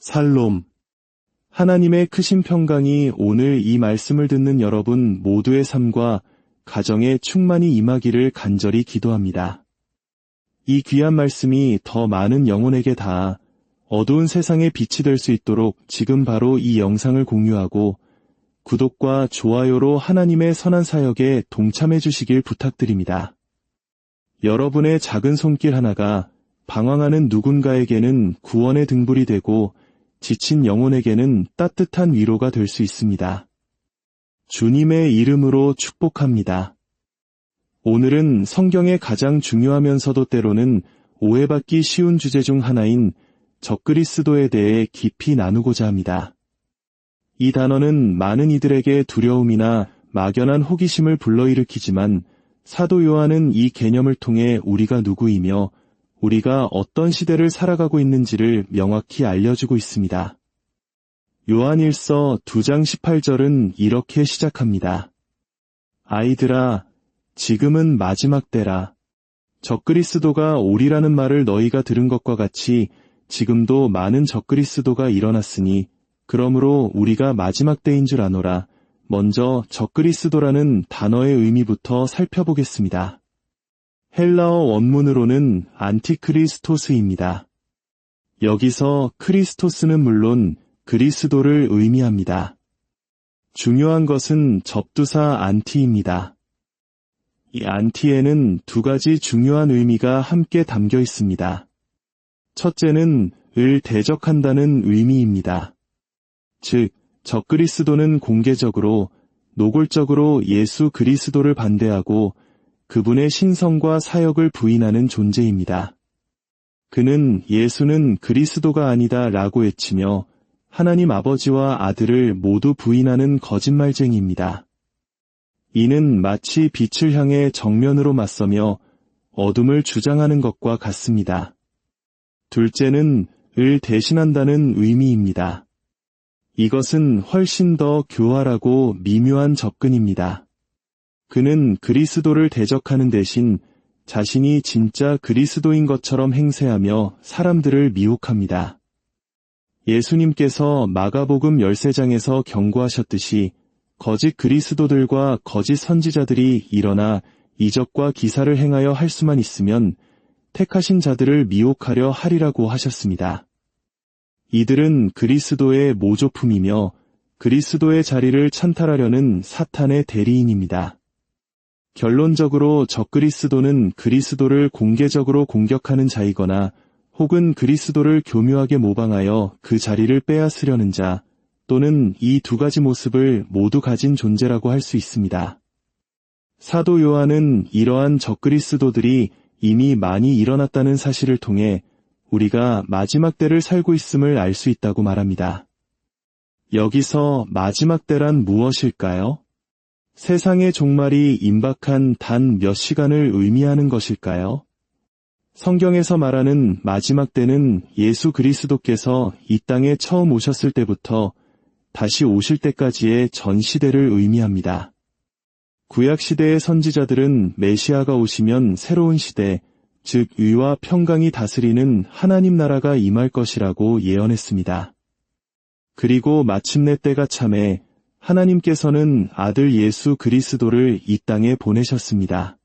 살롬. 하나님의 크신 평강이 오늘 이 말씀을 듣는 여러분 모두의 삶과 가정에 충만히 임하기를 간절히 기도합니다. 이 귀한 말씀이 더 많은 영혼에게 닿아 어두운 세상의 빛이 될 수 있도록 지금 바로 이 영상을 공유하고 구독과 좋아요로 하나님의 선한 사역에 동참해 주시길 부탁드립니다. 여러분의 작은 손길 하나가 방황하는 누군가에게는 구원의 등불이 되고 지친 영혼에게는 따뜻한 위로가 될 수 있습니다. 주님의 이름으로 축복합니다. 오늘은 성경의 가장 중요하면서도 때로는 오해받기 쉬운 주제 중 하나인 적그리스도에 대해 깊이 나누고자 합니다. 이 단어는 많은 이들에게 두려움이나 막연한 호기심을 불러일으키지만 사도 요한은 이 개념을 통해 우리가 누구이며 우리가 어떤 시대를 살아가고 있는지를 명확히 알려주고 있습니다. 요한일서 2장 18절은 이렇게 시작합니다. 아이들아, 지금은 마지막 때라. 적그리스도가 오리라는 말을 너희가 들은 것과 같이 지금도 많은 적그리스도가 일어났으니 그러므로 우리가 마지막 때인 줄 아노라. 먼저 적그리스도라는 단어의 의미부터 살펴보겠습니다. 헬라어 원문으로는 안티크리스토스입니다. 여기서 크리스토스는 물론 그리스도를 의미합니다. 중요한 것은 접두사 안티입니다. 이 안티에는 두 가지 중요한 의미가 함께 담겨 있습니다. 첫째는 을 대적한다는 의미입니다. 즉, 적그리스도는 공개적으로, 노골적으로 예수 그리스도를 반대하고 그분의 신성과 사역을 부인하는 존재입니다. 그는 예수는 그리스도가 아니다 라고 외치며 하나님 아버지와 아들을 모두 부인하는 거짓말쟁이입니다. 이는 마치 빛을 향해 정면으로 맞서며 어둠을 주장하는 것과 같습니다. 둘째는 을 대신한다는 의미입니다. 이것은 훨씬 더 교활하고 미묘한 접근입니다. 그는 그리스도를 대적하는 대신 자신이 진짜 그리스도인 것처럼 행세하며 사람들을 미혹합니다. 예수님께서 마가복음 13장에서 경고하셨듯이 거짓 그리스도들과 거짓 선지자들이 일어나 이적과 기사를 행하여 할 수만 있으면 택하신 자들을 미혹하려 하리라고 하셨습니다. 이들은 그리스도의 모조품이며 그리스도의 자리를 찬탈하려는 사탄의 대리인입니다. 결론적으로 적그리스도는 그리스도를 공개적으로 공격하는 자이거나 혹은 그리스도를 교묘하게 모방하여 그 자리를 빼앗으려는 자 또는 이 두 가지 모습을 모두 가진 존재라고 할 수 있습니다. 사도 요한은 이러한 적그리스도들이 이미 많이 일어났다는 사실을 통해 우리가 마지막 때를 살고 있음을 알 수 있다고 말합니다. 여기서 마지막 때란 무엇일까요? 세상의 종말이 임박한 단 몇 시간을 의미하는 것일까요? 성경에서 말하는 마지막 때는 예수 그리스도께서 이 땅에 처음 오셨을 때부터 다시 오실 때까지의 전 시대를 의미합니다. 구약시대의 선지자들은 메시아가 오시면 새로운 시대, 즉 의와 평강이 다스리는 하나님 나라가 임할 것이라고 예언했습니다. 그리고 마침내 때가 참에 하나님께서는 아들 예수 그리스도를 이 땅에 보내셨습니다.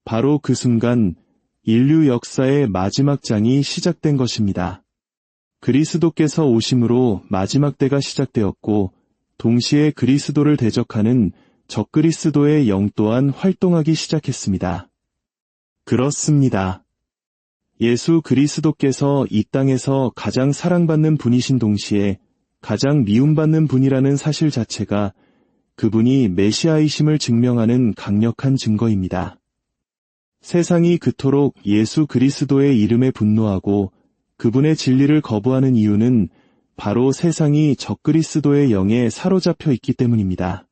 바로 그 순간 인류 역사의 마지막 장이 시작된 것입니다. 그리스도께서 오심으로 마지막 때가 시작되었고 동시에 그리스도를 대적하는 적그리스도의 영 또한 활동하기 시작했습니다. 그렇습니다. 예수 그리스도께서 이 땅에서 가장 사랑받는 분이신 동시에 가장 미움받는 분이라는 사실 자체가 그분이 메시아이심을 증명하는 강력한 증거입니다. 세상이 그토록 예수 그리스도의 이름에 분노하고 그분의 진리를 거부하는 이유는 바로 세상이 적그리스도의 영에 사로잡혀 있기 때문입니다.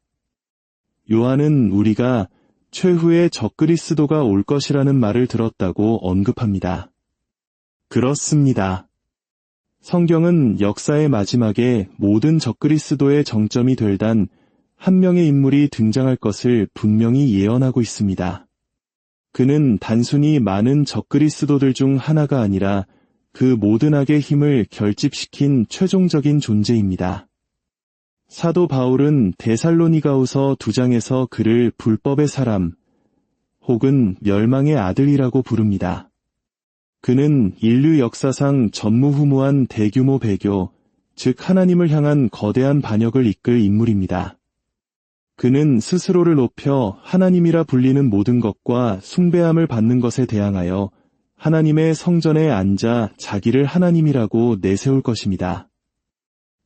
요한은 우리가 최후의 적그리스도가 올 것이라는 말을 들었다고 언급합니다. 그렇습니다. 성경은 역사의 마지막에 모든 적그리스도의 정점이 될 단 한 명의 인물이 등장할 것을 분명히 예언하고 있습니다. 그는 단순히 많은 적그리스도들 중 하나가 아니라 그 모든 악의 힘을 결집시킨 최종적인 존재입니다. 사도 바울은 데살로니가후서 2장에서 그를 불법의 사람, 혹은 멸망의 아들이라고 부릅니다. 그는 인류 역사상 전무후무한 대규모 배교, 즉 하나님을 향한 거대한 반역을 이끌 인물입니다. 그는 스스로를 높여 하나님이라 불리는 모든 것과 숭배함을 받는 것에 대항하여 하나님의 성전에 앉아 자기를 하나님이라고 내세울 것입니다.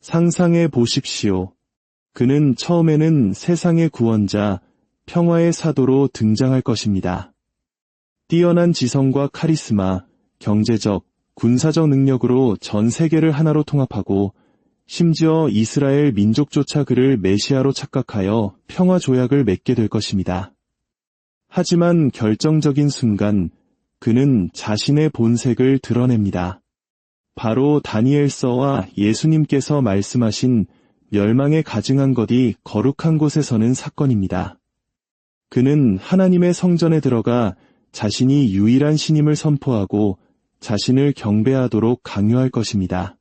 상상해 보십시오. 그는 처음에는 세상의 구원자, 평화의 사도로 등장할 것입니다. 뛰어난 지성과 카리스마, 경제적, 군사적 능력으로 전 세계를 하나로 통합하고 심지어 이스라엘 민족조차 그를 메시아로 착각하여 평화 조약을 맺게 될 것입니다. 하지만 결정적인 순간 그는 자신의 본색을 드러냅니다. 바로 다니엘서와 예수님께서 말씀하신 멸망에 가증한 것이 거룩한 곳에 서는 사건입니다. 그는 하나님의 성전에 들어가 자신이 유일한 신임을 선포하고 자신을 경배하도록 강요할 것입니다.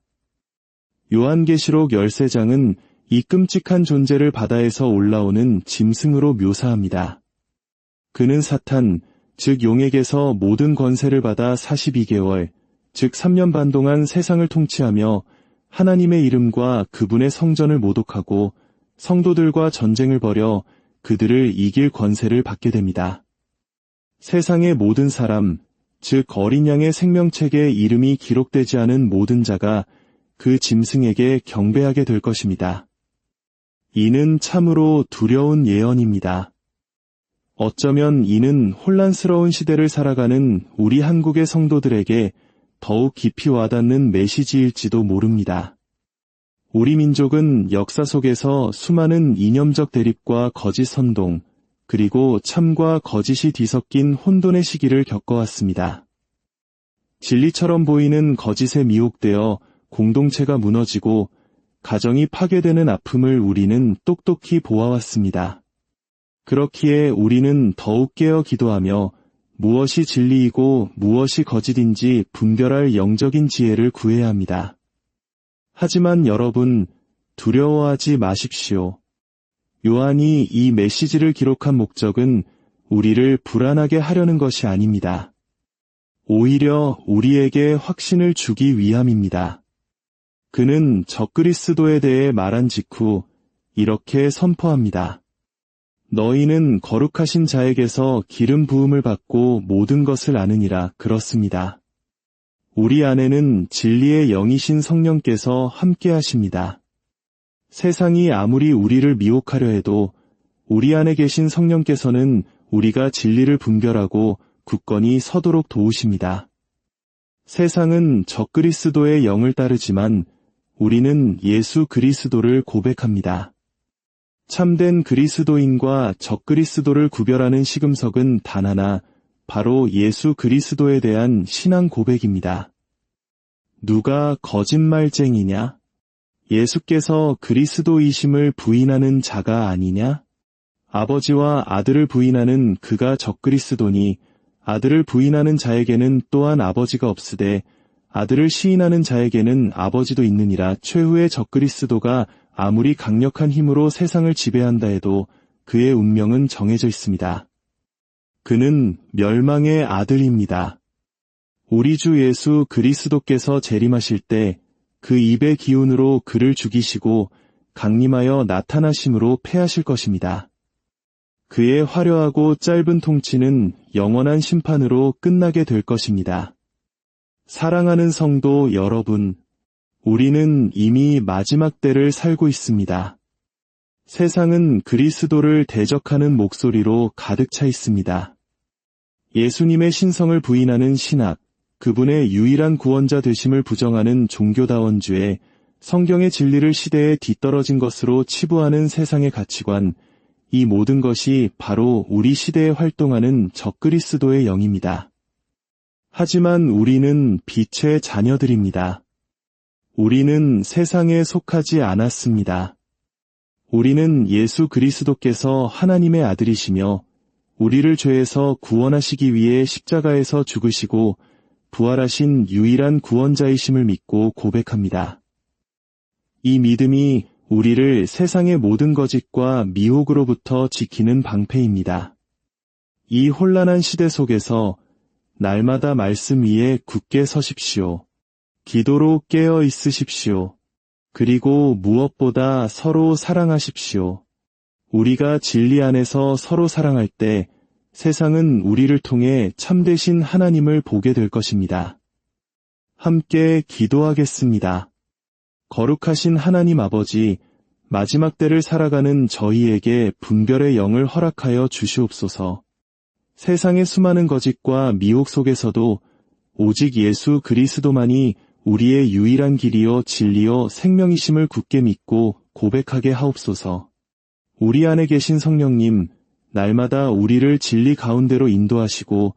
요한계시록 13장은 이 끔찍한 존재를 바다에서 올라오는 짐승으로 묘사합니다. 그는 사탄, 즉 용에게서 모든 권세를 받아 42개월, 즉 3년 반 동안 세상을 통치하며 하나님의 이름과 그분의 성전을 모독하고 성도들과 전쟁을 벌여 그들을 이길 권세를 받게 됩니다. 세상의 모든 사람, 즉 어린 양의 생명책에 이름이 기록되지 않은 모든 자가 그 짐승에게 경배하게 될 것입니다. 이는 참으로 두려운 예언입니다. 어쩌면 이는 혼란스러운 시대를 살아가는 우리 한국의 성도들에게 더욱 깊이 와닿는 메시지일지도 모릅니다. 우리 민족은 역사 속에서 수많은 이념적 대립과 거짓 선동, 그리고 참과 거짓이 뒤섞인 혼돈의 시기를 겪어왔습니다. 진리처럼 보이는 거짓에 미혹되어 공동체가 무너지고 가정이 파괴되는 아픔을 우리는 똑똑히 보아왔습니다. 그렇기에 우리는 더욱 깨어 기도하며 무엇이 진리이고 무엇이 거짓인지 분별할 영적인 지혜를 구해야 합니다. 하지만 여러분, 두려워하지 마십시오. 요한이 이 메시지를 기록한 목적은 우리를 불안하게 하려는 것이 아닙니다. 오히려 우리에게 확신을 주기 위함입니다. 그는 적그리스도에 대해 말한 직후 이렇게 선포합니다. 너희는 거룩하신 자에게서 기름 부음을 받고 모든 것을 아느니라. 그렇습니다. 우리 안에는 진리의 영이신 성령께서 함께 하십니다. 세상이 아무리 우리를 미혹하려 해도 우리 안에 계신 성령께서는 우리가 진리를 분별하고 굳건히 서도록 도우십니다. 세상은 적그리스도의 영을 따르지만 우리는 예수 그리스도를 고백합니다. 참된 그리스도인과 적그리스도를 구별하는 시금석은 단 하나, 바로 예수 그리스도에 대한 신앙 고백입니다. 누가 거짓말쟁이냐? 예수께서 그리스도이심을 부인하는 자가 아니냐? 아버지와 아들을 부인하는 그가 적그리스도니 아들을 부인하는 자에게는 또한 아버지가 없으되 아들을 시인하는 자에게는 아버지도 있느니라. 최후의 적그리스도가 아무리 강력한 힘으로 세상을 지배한다 해도 그의 운명은 정해져 있습니다. 그는 멸망의 아들입니다. 우리 주 예수 그리스도께서 재림하실 때 그 입의 기운으로 그를 죽이시고 강림하여 나타나심으로 패하실 것입니다. 그의 화려하고 짧은 통치는 영원한 심판으로 끝나게 될 것입니다. 사랑하는 성도 여러분, 우리는 이미 마지막 때를 살고 있습니다. 세상은 그리스도를 대적하는 목소리로 가득 차 있습니다. 예수님의 신성을 부인하는 신학, 그분의 유일한 구원자 되심을 부정하는 종교다원주의, 성경의 진리를 시대에 뒤떨어진 것으로 치부하는 세상의 가치관, 이 모든 것이 바로 우리 시대에 활동하는 적그리스도의 영입니다. 하지만 우리는 빛의 자녀들입니다. 우리는 세상에 속하지 않았습니다. 우리는 예수 그리스도께서 하나님의 아들이시며 우리를 죄에서 구원하시기 위해 십자가에서 죽으시고 부활하신 유일한 구원자이심을 믿고 고백합니다. 이 믿음이 우리를 세상의 모든 거짓과 미혹으로부터 지키는 방패입니다. 이 혼란한 시대 속에서 날마다 말씀 위에 굳게 서십시오. 기도로 깨어 있으십시오. 그리고 무엇보다 서로 사랑하십시오. 우리가 진리 안에서 서로 사랑할 때 세상은 우리를 통해 참되신 하나님을 보게 될 것입니다. 함께 기도하겠습니다. 거룩하신 하나님 아버지, 마지막 때를 살아가는 저희에게 분별의 영을 허락하여 주시옵소서. 세상의 수많은 거짓과 미혹 속에서도 오직 예수 그리스도만이 우리의 유일한 길이요 진리요 생명이심을 굳게 믿고 고백하게 하옵소서. 우리 안에 계신 성령님, 날마다 우리를 진리 가운데로 인도하시고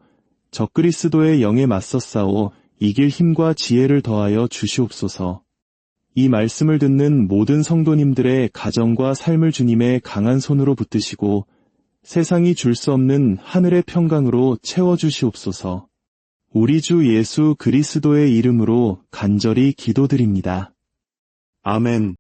적그리스도의 영에 맞서 싸워 이길 힘과 지혜를 더하여 주시옵소서. 이 말씀을 듣는 모든 성도님들의 가정과 삶을 주님의 강한 손으로 붙드시고 세상이 줄 수 없는 하늘의 평강으로 채워주시옵소서. 우리 주 예수 그리스도의 이름으로 간절히 기도드립니다. 아멘.